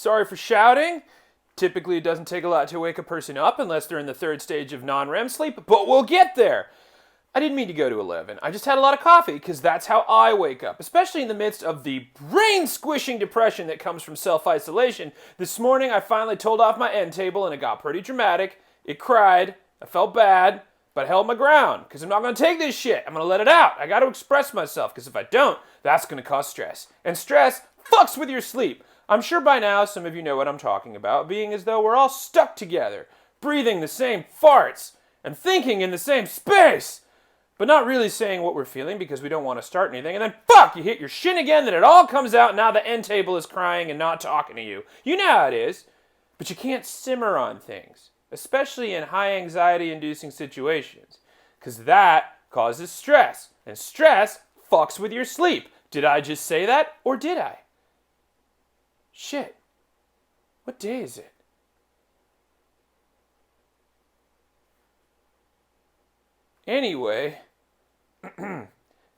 Sorry for shouting. Typically, it doesn't take a lot to wake a person up unless they're in the third stage of non-REM sleep, but we'll get there. I didn't mean to go to 11. I just had a lot of coffee because that's how I wake up, especially in the midst of the brain-squishing depression that comes from self-isolation. This morning, I finally told off my end table and it got pretty dramatic. It cried. I felt bad, but I held my ground because I'm not going to take this shit. I'm going to let it out. I got to express myself because if I don't, that's going to cause stress. And stress fucks with your sleep. I'm sure by now some of you know what I'm talking about, being as though we're all stuck together, breathing the same farts, and thinking in the same space, but not really saying what we're feeling because we don't want to start anything, and then fuck, you hit your shin again, then it all comes out, and now the end table is crying and not talking to you. You know how it is, but you can't simmer on things, especially in high anxiety-inducing situations, because that causes stress, and stress fucks with your sleep. Did I just say that, or did I? Shit. What day is it? Anyway,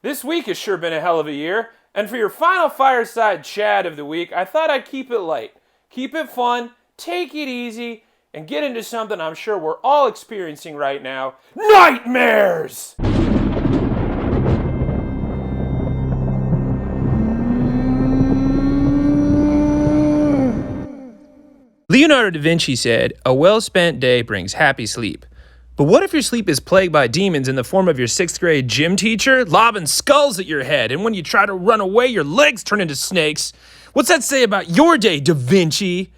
this week has sure been a hell of a year, and for your final Fireside chat of the week, I thought I'd keep it light, keep it fun, take it easy, and get into something I'm sure we're all experiencing right now: nightmares! Leonardo da Vinci said, "A well-spent day brings happy sleep." But what if your sleep is plagued by demons in the form of your 6th grade gym teacher lobbing skulls at your head, and when you try to run away, your legs turn into snakes? What's that say about your day, Da Vinci?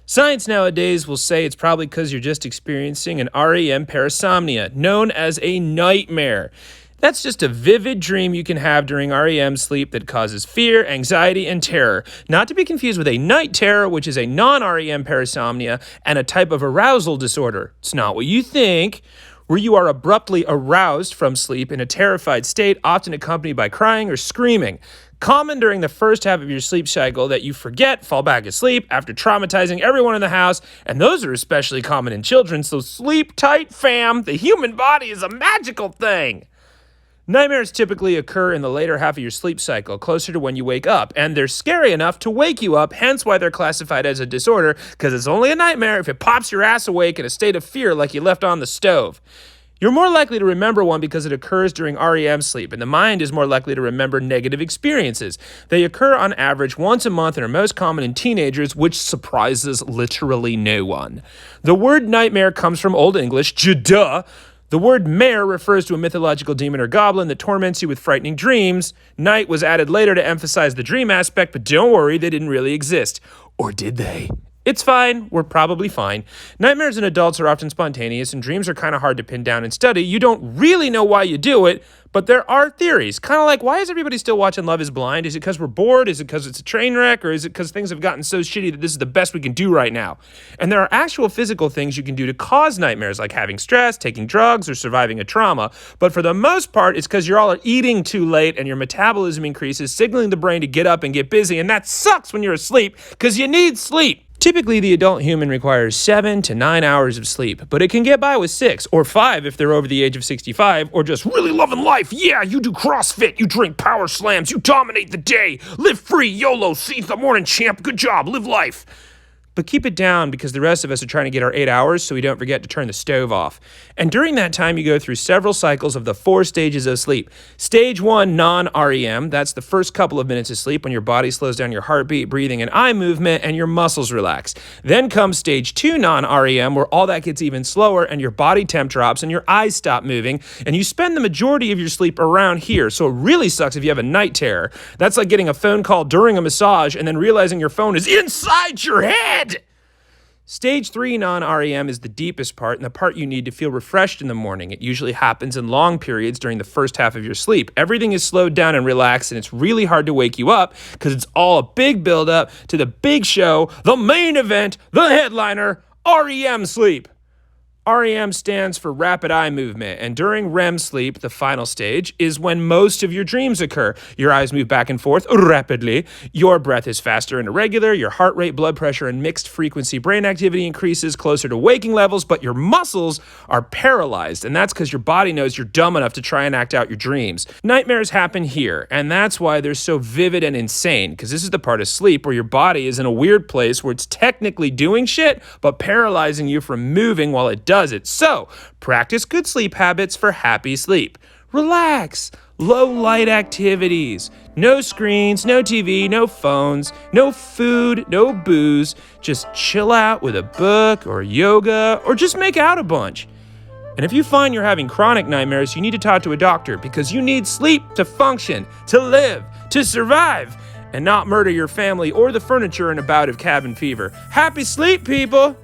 Science nowadays will say it's probably because you're just experiencing an REM parasomnia, known as a nightmare. That's just a vivid dream you can have during REM sleep that causes fear, anxiety, and terror. Not to be confused with a night terror, which is a non-REM parasomnia and a type of arousal disorder. It's not what you think, where you are abruptly aroused from sleep in a terrified state, often accompanied by crying or screaming. Common during the first half of your sleep cycle that you forget, fall back asleep after traumatizing everyone in the house, and those are especially common in children, so sleep tight, fam. The human body is a magical thing. Nightmares typically occur in the later half of your sleep cycle, closer to when you wake up, and they're scary enough to wake you up, hence why they're classified as a disorder, because it's only a nightmare if it pops your ass awake in a state of fear like you left on the stove. You're more likely to remember one because it occurs during REM sleep, and the mind is more likely to remember negative experiences. They occur on average once a month and are most common in teenagers, which surprises literally no one. The word nightmare comes from Old English, duh. The word mare refers to a mythological demon or goblin that torments you with frightening dreams. Night was added later to emphasize the dream aspect, but don't worry, they didn't really exist. Or did they? It's fine. We're probably fine. Nightmares in adults are often spontaneous, and dreams are kind of hard to pin down and study. You don't really know why you do it, but there are theories. Kind of like, why is everybody still watching Love is Blind? Is it because we're bored? Is it because it's a train wreck? Or is it because things have gotten so shitty that this is the best we can do right now? And there are actual physical things you can do to cause nightmares, like having stress, taking drugs, or surviving a trauma. But for the most part, it's because you're all eating too late and your metabolism increases, signaling the brain to get up and get busy. And that sucks when you're asleep, because you need sleep. Typically, the adult human requires 7 to 9 hours of sleep, but it can get by with 6 or 5 if they're over the age of 65 or just really loving life. Yeah, you do CrossFit, you drink power slams, you dominate the day, live free, YOLO, seize the morning, champ, good job, live life. But keep it down because the rest of us are trying to get our 8 hours so we don't forget to turn the stove off. And during that time, you go through several cycles of the 4 stages of sleep. Stage 1, non-REM, that's the first couple of minutes of sleep when your body slows down your heartbeat, breathing, and eye movement, and your muscles relax. Then comes stage 2, non-REM, where all that gets even slower and your body temp drops and your eyes stop moving, and you spend the majority of your sleep around here, so it really sucks if you have a night terror. That's like getting a phone call during a massage and then realizing your phone is inside your head! Stage 3 non-REM is the deepest part and the part you need to feel refreshed in the morning. It usually happens in long periods during the first half of your sleep. Everything is slowed down and relaxed, and it's really hard to wake you up because it's all a big build-up to the big show, the main event, the headliner, REM sleep. REM stands for rapid eye movement, and during REM sleep, the final stage, is when most of your dreams occur. Your eyes move back and forth rapidly, your breath is faster and irregular, your heart rate, blood pressure, and mixed frequency brain activity increases closer to waking levels, but your muscles are paralyzed, and that's because your body knows you're dumb enough to try and act out your dreams. Nightmares happen here, and that's why they're so vivid and insane, because this is the part of sleep where your body is in a weird place where it's technically doing shit, but paralyzing you from moving while it does it. So, practice good sleep habits for happy sleep. Relax. Low light activities. No screens, no TV, no phones, no food, no booze. Just chill out with a book or yoga or just make out a bunch. And if you find you're having chronic nightmares, you need to talk to a doctor because you need sleep to function, to live, to survive, and not murder your family or the furniture in a bout of cabin fever. Happy sleep, people!